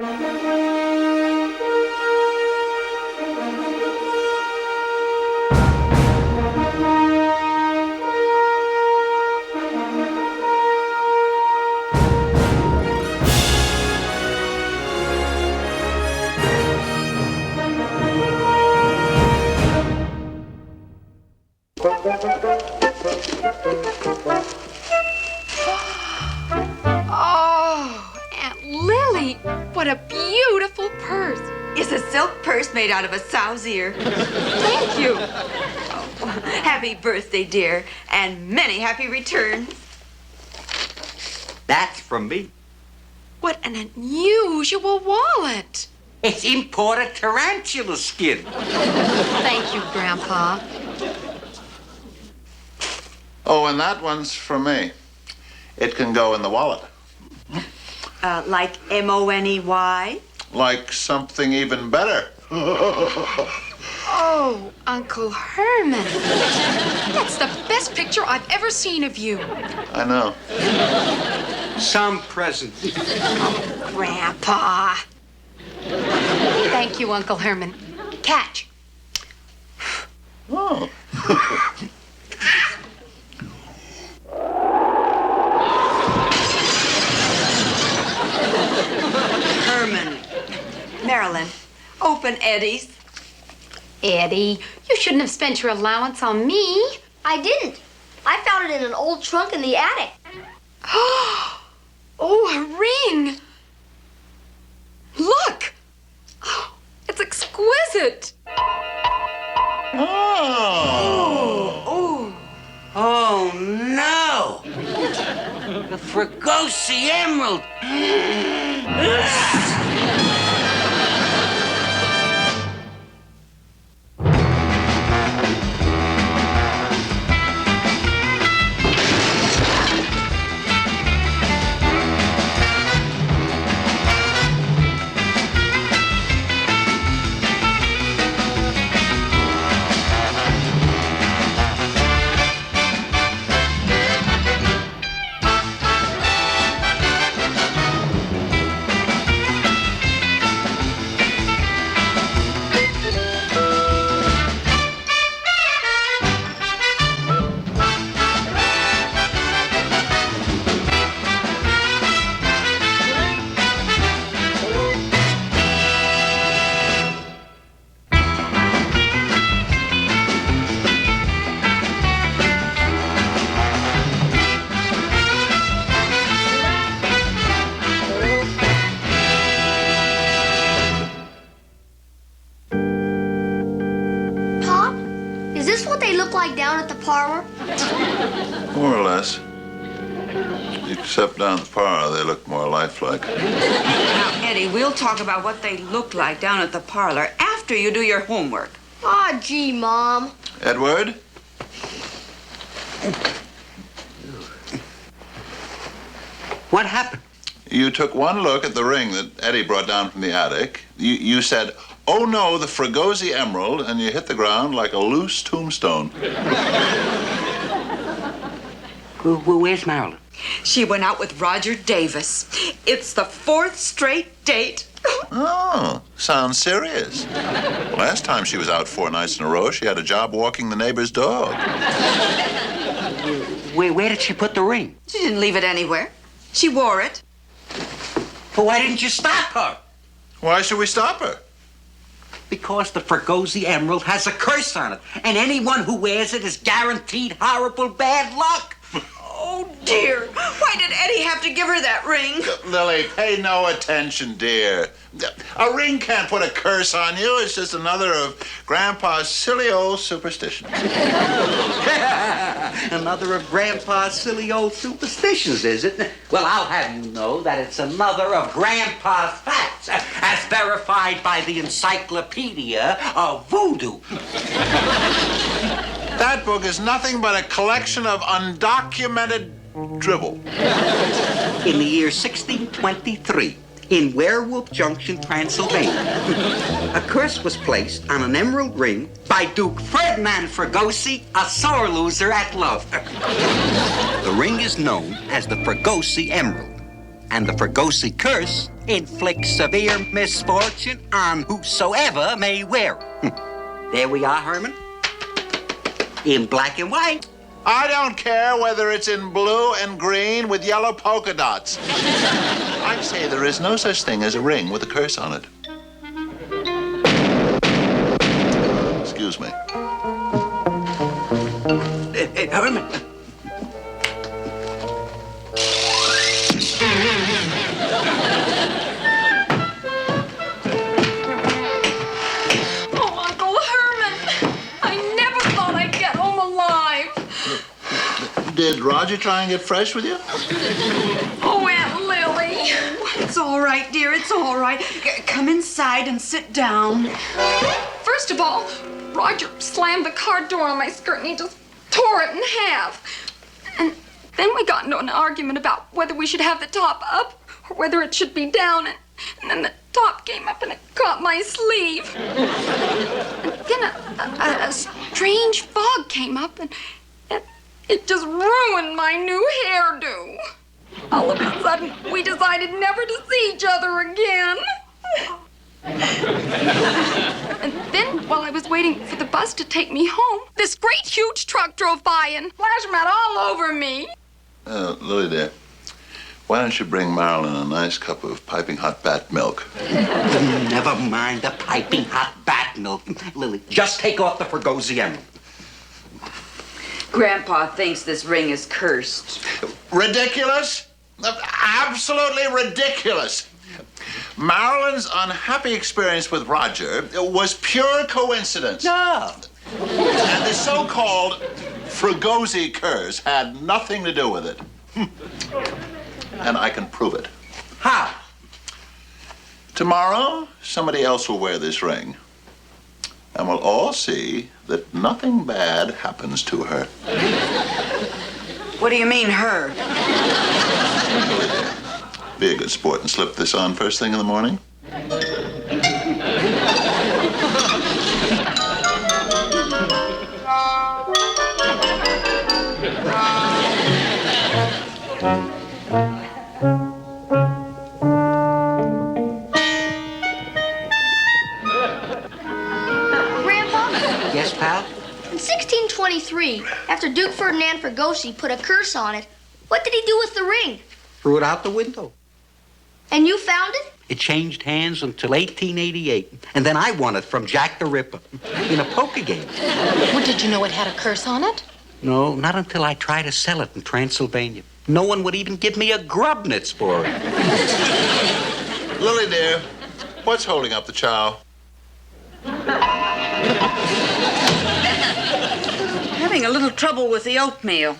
Oh, Aunt Lily, what a beautiful purse. It's a silk purse made out of a sow's ear. Thank you. Oh, happy birthday, dear, and many happy returns. That's from me. What an unusual wallet. It's imported tarantula skin. Thank you, Grandpa. Oh, and that one's for me. It can go in the wallet. Like M-O-N-E-Y? Like something even better. Oh, Uncle Herman. That's the best picture I've ever seen of you. I know. Some present. Grandpa. Thank you, Uncle Herman. Catch. Oh. Herman. Marilyn, open Eddie's. Eddie, you shouldn't have spent your allowance on me. I didn't. I found it in an old trunk in the attic. Oh, a ring. Look. Oh, it's exquisite. Oh. Oh, no! The Fregosi Emerald! Pop, is this what they look like down at the parlor? More or less. Except down the parlor, they look more lifelike. Now, Eddie, we'll talk about what they look like down at the parlor after you do your homework. Ah, gee, Mom. Edward? What happened? You took one look at the ring that Eddie brought down from the attic. You said, "Oh no, the Fregosi Emerald," and you hit the ground like a loose tombstone. Where's Marilyn? She went out with Roger Davis. It's the 4th straight date. Oh, sounds serious. Last time she was out 4 nights in a row, she had a job walking the neighbor's dog. Where did she put the ring? She didn't leave it anywhere. She wore it. Well, why didn't you stop her? Why should we stop her? Because the Fregosi Emerald has a curse on it, and anyone who wears it is guaranteed horrible bad luck. Oh, dear. Why did Eddie have to give her that ring? Lily, pay no attention, dear. A ring can't put a curse on you. It's just another of Grandpa's silly old superstitions. Another of Grandpa's silly old superstitions, is it? Well, I'll have you know that it's another of Grandpa's facts, as verified by the Encyclopedia of Voodoo. That book is nothing but a collection of undocumented dribble. In the year 1623, in Werewolf Junction, Transylvania, a curse was placed on an emerald ring by Duke Ferdinand Fregosi, a sore loser at love. The ring is known as the Fregosi Emerald. And the Fregosi curse inflicts severe misfortune on whosoever may wear. There we are, Herman. In black and white. I don't care whether it's in blue and green with yellow polka dots. I say there is no such thing as a ring with a curse on it. Excuse me. Herman. Oh, Uncle Herman. I never thought I'd get home alive. Did Roger try and get fresh with you? Oh, Aunt Lily. It's all right, dear. It's all right. Come inside and sit down. First of all, Roger slammed the car door on my skirt and he just tore it in half. And then we got into an argument about whether we should have the top up or whether it should be down. And then the top came up and it caught my sleeve. And then a strange fog came up and it just ruined my new hairdo. All of a sudden, we decided never to see each other again. And then, while I was waiting for the bus to take me home, this great huge truck drove by and splashed mud all over me. Lily, dear, why don't you bring Marilyn a nice cup of piping hot bat milk? Never mind the piping hot bat milk. Lily, just take off the Fregosi emerald. Grandpa thinks this ring is cursed. Ridiculous? Absolutely ridiculous. Marilyn's unhappy experience with Roger was pure coincidence. No. And the so-called Fregosi curse had nothing to do with it. And I can prove it. How? Tomorrow, somebody else will wear this ring. And we'll all see that nothing bad happens to her. What do you mean, her? Be a good sport and slip this on first thing in the morning. Grandpa, Yes, pal? in 1623, after Duke Ferdinand Fregosi put a curse on it, what did he do with the ring? Threw it out the window. And you found it? It changed hands until 1888. And then I won it from Jack the Ripper in a poker game. Well, did you know it had a curse on it? No, not until I tried to sell it in Transylvania. No one would even give me a grubnitz for it. Lily, dear, what's holding up the chow? Having a little trouble with the oatmeal.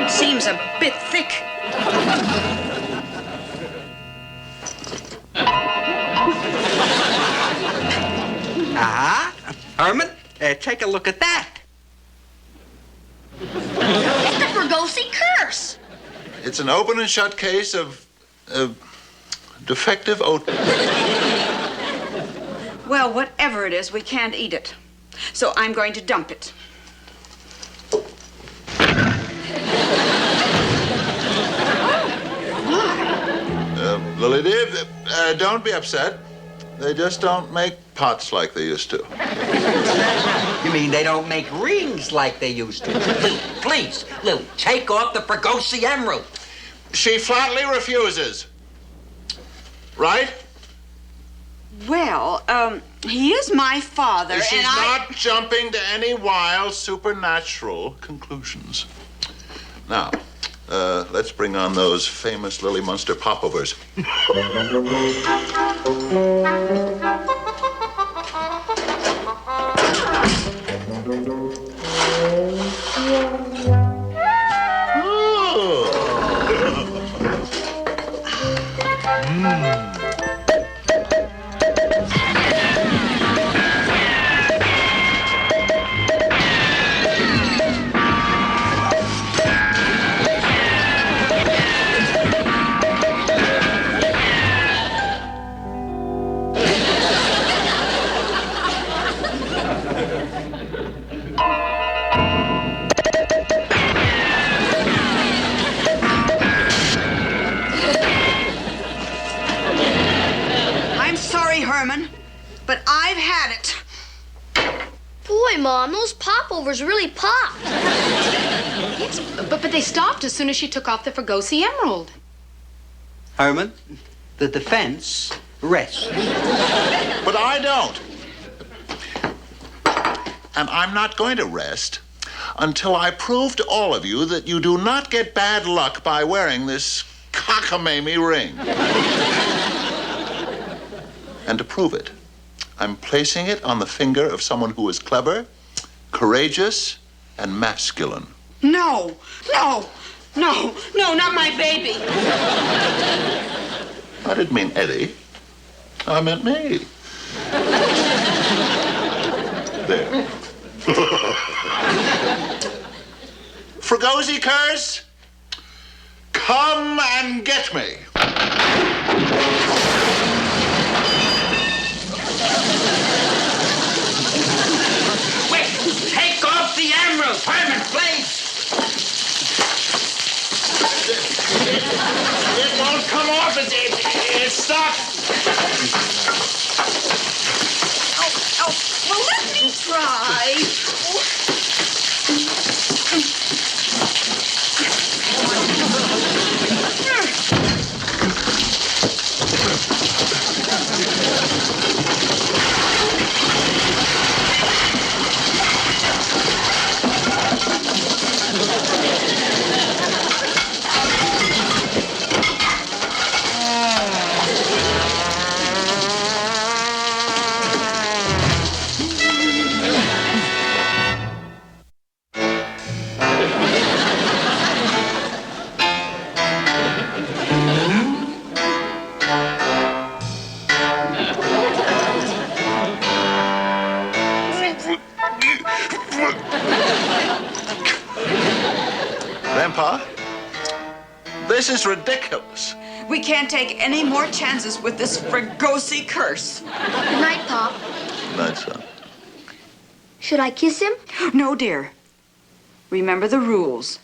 Seems a bit thick. Ah, Herman, take a look at that. It's the Fregosi curse. It's an open and shut case of defective oatmeal. Well, whatever it is, we can't eat it. So I'm going to dump it. Lily, dear, don't be upset. They just don't make pots like they used to. You mean they don't make rings like they used to? Please, Lily, take off the Fregosi emerald. She flatly refuses. Right? Well, he is my father, She's and I... not jumping to any wild supernatural conclusions. Now, let's bring on those famous Lily Munster popovers. Herman, but I've had it. Boy, Mom, those popovers really popped. Yes, but they stopped as soon as she took off the Fregosi emerald. Herman, the defense rests. But I don't. And I'm not going to rest until I prove to all of you that you do not get bad luck by wearing this cockamamie ring. And to prove it, I'm placing it on the finger of someone who is clever, courageous, and masculine. No, not my baby. I didn't mean Eddie. I meant me. There. Fregosi curse, come and get me. Wait, take off the emerald, Herman, please. It won't come off. It's stuck. Well, let me try. Grandpa, this is ridiculous. We can't take any more chances with this Fregosi curse. Good night, Pop. Night, son. Should I kiss him? No, dear. Remember the rules.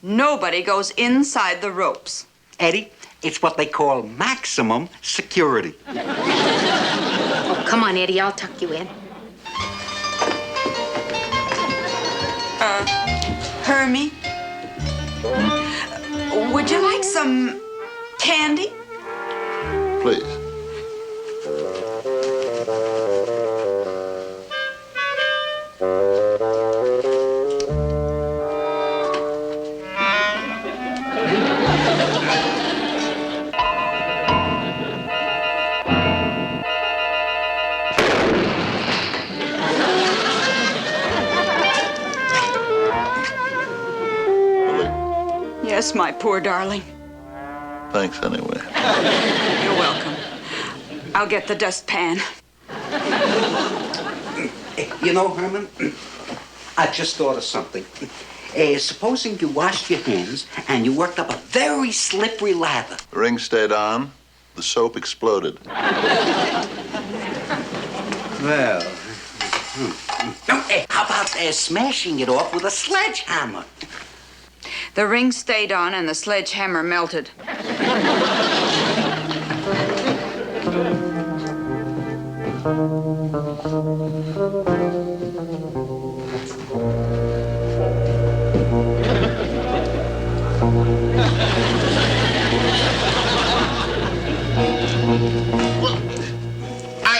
Nobody goes inside the ropes. Eddie, it's what they call maximum security. Oh, come on, Eddie, I'll tuck you in. Hermie, would you like some candy? Please. Yes, my poor darling. Thanks anyway. You're welcome. I'll get the dustpan. You know, Herman, I just thought of something. Supposing you washed your hands and you worked up a very slippery lather. The ring stayed on. The soap exploded. Well, how about smashing it off with a sledgehammer? The ring stayed on and the sledgehammer melted.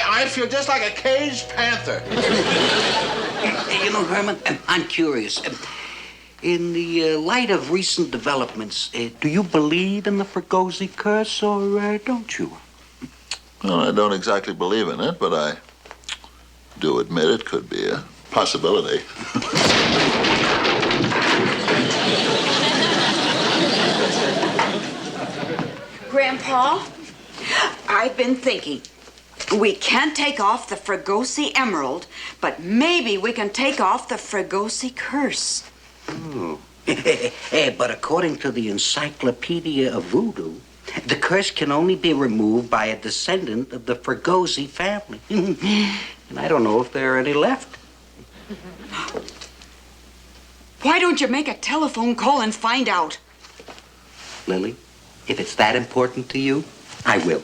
I feel just like a caged panther. You know, Herman, I'm curious. In the light of recent developments, do you believe in the Fregosi curse or don't you? Well, I don't exactly believe in it, but I do admit it could be a possibility. Grandpa, I've been thinking. We can't take off the Fregosi emerald, but maybe we can take off the Fregosi curse. Oh. But according to the Encyclopedia of Voodoo, the curse can only be removed by a descendant of the Fregosi family. And I don't know if there are any left. Why don't you make a telephone call and find out? Lily, if it's that important to you, I will.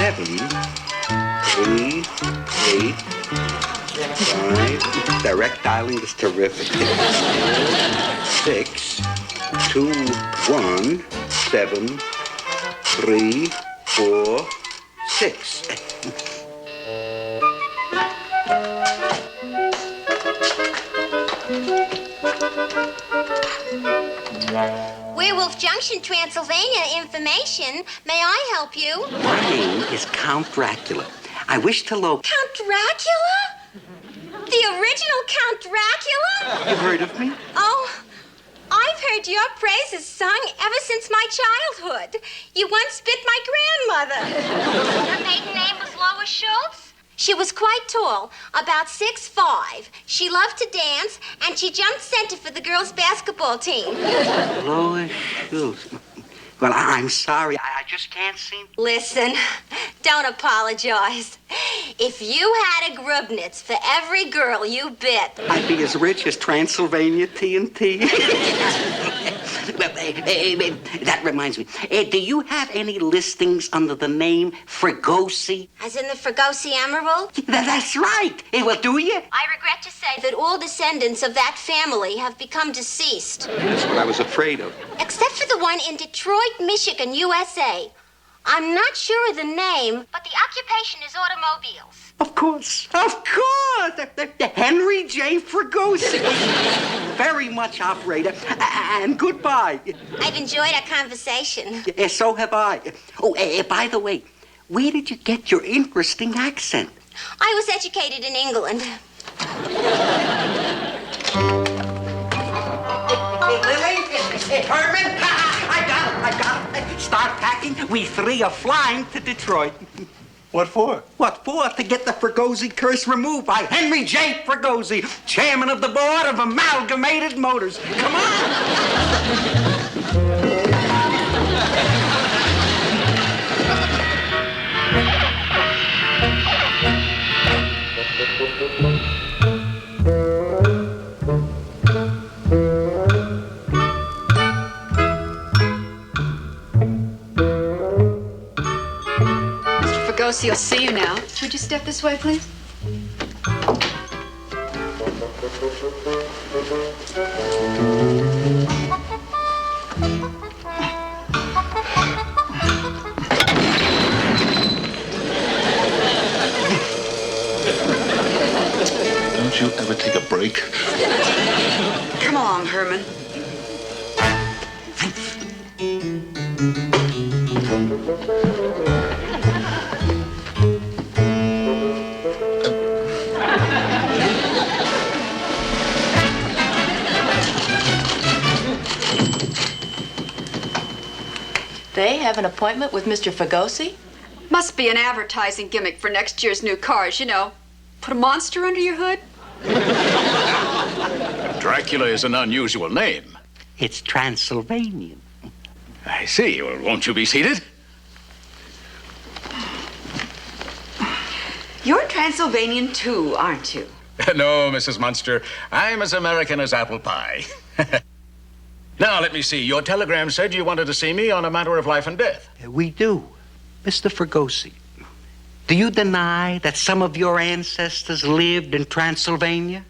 7, 3, 8, 5. Direct dialing is terrific. 6, 2, 1, 7, 3, 4, 6. Werewolf Junction, Transylvania information. May I help you? My name is Count Dracula. I wish to Count Dracula? The original Count Dracula? You heard of me? Oh, I've heard your praises sung ever since my childhood. You once bit my grandmother. Her maiden name was Lois Schultz? She was quite tall, about 6'5". She loved to dance, and she jumped center for the girls' basketball team. Lois Schultz. Well, I'm sorry. I just can't seem... Listen, don't apologize. If you had a Grubnitz for every girl you bit... I'd be as rich as Transylvania TNT. Well, that reminds me. Do you have any listings under the name Fregosi? As in the Fregosi Emerald? That's right. Well, do you? I regret to say that all descendants of that family have become deceased. That's what I was afraid of. Except for the one in Detroit, Michigan, USA. I'm not sure of the name, but the occupation is automobiles. Of course. Of course. Henry J. Fregosi. Very much, operator. And goodbye. I've enjoyed our conversation. So have I. Oh, by the way, where did you get your interesting accent? I was educated in England. Hey, Lily. Hey, Herman. I got it. Start packing. We 3 are flying to Detroit. What for? What for? To get the Fregosi curse removed by Henry J. Fregosi, chairman of the board of Amalgamated Motors. Come on! Fregosi will see you now. Would you step this way, please? Don't you ever take a break? Come along, Herman. They have an appointment with Mr. Fregosi? Must be an advertising gimmick for next year's new cars, you know. Put a monster under your hood. Dracula is an unusual name. It's Transylvanian. I see. Well, won't you be seated? You're Transylvanian too, aren't you? No, Mrs. Munster. I'm as American as apple pie. Now, let me see. Your telegram said you wanted to see me on a matter of life and death. We do. Mr. Fregosi, do you deny that some of your ancestors lived in Transylvania?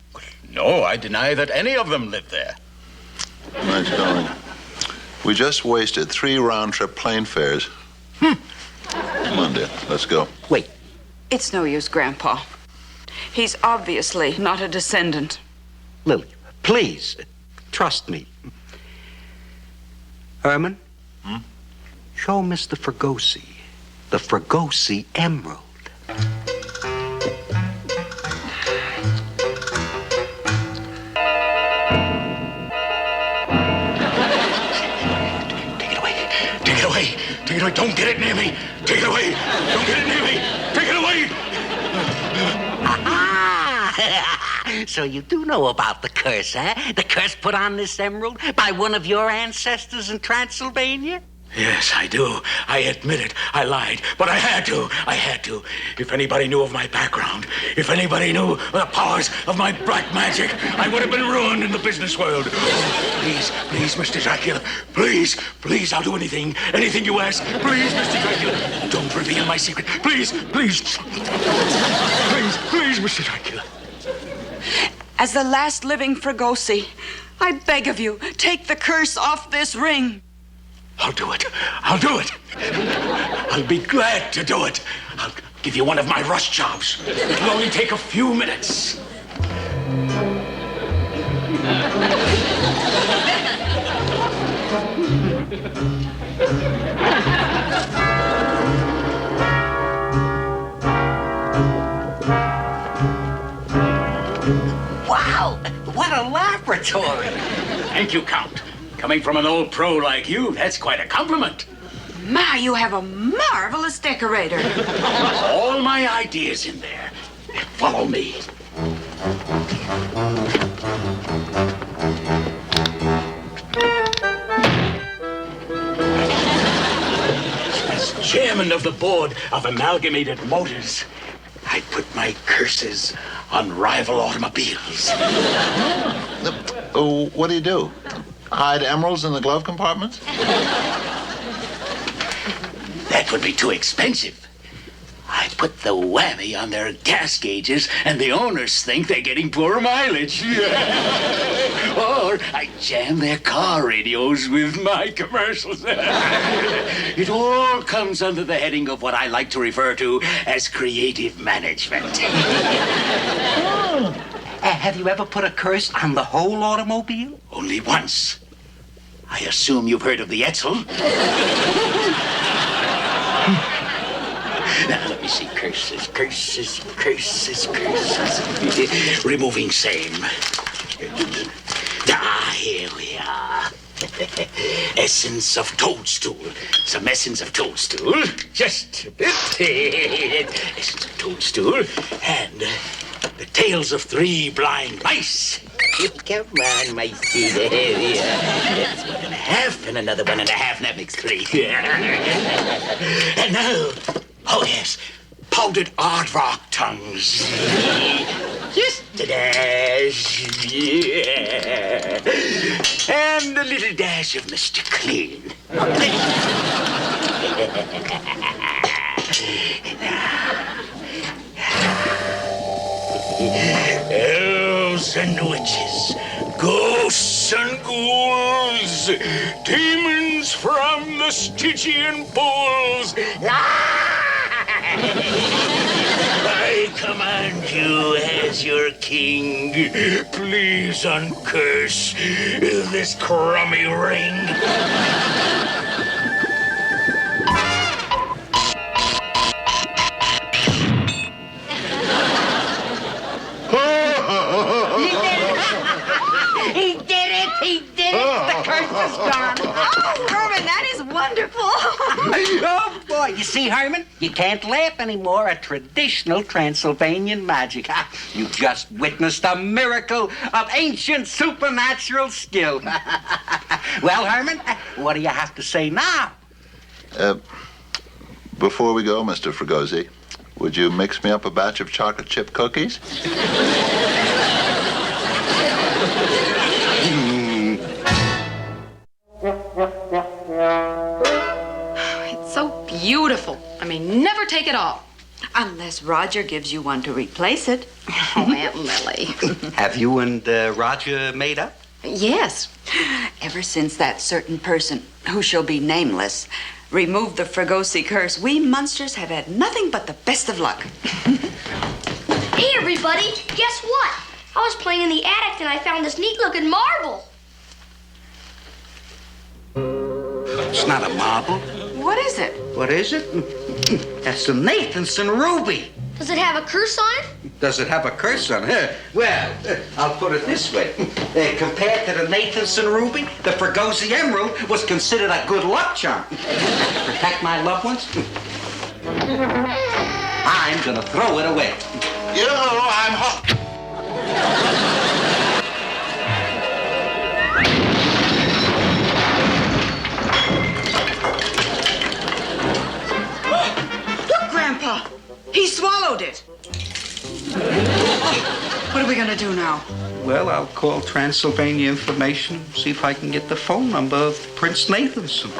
No, I deny that any of them lived there. Nice going. We just wasted 3 round-trip plane fares. Come on, dear. Let's go. Wait. It's no use, Grandpa. He's obviously not a descendant. Lily, please, trust me. Herman? Show Mr. Fregosi the Fregosi Emerald. Take it away. Take it away. Take it away. Don't get it near me. Take it away. Don't get it near me. Take it away. So you do know about the curse, eh? The curse put on this emerald by one of your ancestors in Transylvania? Yes, I do. I admit it. I lied. But I had to. I had to. If anybody knew of my background, if anybody knew the powers of my black magic, I would have been ruined in the business world. Oh, please, Mr. Dracula. Please, I'll do anything. Anything you ask. Please, Mr. Dracula. Don't reveal my secret. Please. Please, Mr. Dracula. As the last living Fregosi, I beg of you, take the curse off this ring. I'll do it. I'll do it. I'll be glad to do it. I'll give you one of my rush jobs. It'll only take a few minutes. Wow, what a laboratory. Thank you, Count. Coming from an old pro like you, that's quite a compliment. My, you have a marvelous decorator. All my ideas in there. Follow me. As chairman of the board of Amalgamated Motors, I put my curses on rival automobiles. What do you do? Hide emeralds in the glove compartment? That would be too expensive. I put the whammy on their gas gauges, and the owners think they're getting poor mileage. Or I jam their car radios with my commercials. It all comes under the heading of what I like to refer to as creative management. Have you ever put a curse on the whole automobile? Only once. I assume you've heard of the Etzel. Now, let me see. Curses. Removing same. Here we are. Essence of toadstool. Some essence of toadstool. Just a bit. Essence of toadstool. And the tails of 3 blind mice. Come on, micey. That's 1.5, and another 1.5, and that makes 3. And now, oh yes, powdered aardvark tongues. Just a dash. And a little dash of Mr. Clean. Elves and witches, ghosts and ghouls, demons from the Stygian pools. I command you as your king, please uncurse this crummy ring. He did it! The curse is gone. Oh, Herman, that is wonderful. Oh, boy. You see, Herman, you can't laugh anymore at traditional Transylvanian magic. You just witnessed a miracle of ancient supernatural skill. Well, Herman, what do you have to say now? Before we go, Mr. Fregosi, would you mix me up a batch of chocolate chip cookies? It's so beautiful. I may never take it off. Unless Roger gives you one to replace it. Oh, Aunt Lily. Have you and Roger made up? Yes. Ever since that certain person, who shall be nameless, removed the Fregosi curse, we Munsters have had nothing but the best of luck. Hey, everybody, guess what? I was playing in the attic and I found this neat-looking marble. It's not a marble. What is it? What is it? That's the Nathanson ruby. Does it have a curse on it? Does it have a curse on it? Well, I'll put it this way. Compared to the Nathanson ruby, the Fregosi emerald was considered a good luck charm. To protect my loved ones, I'm gonna throw it away. You know, I'm hot. He swallowed it. What are we gonna do now? Well, I'll call Transylvania Information, see if I can get the phone number of Prince Nathanson.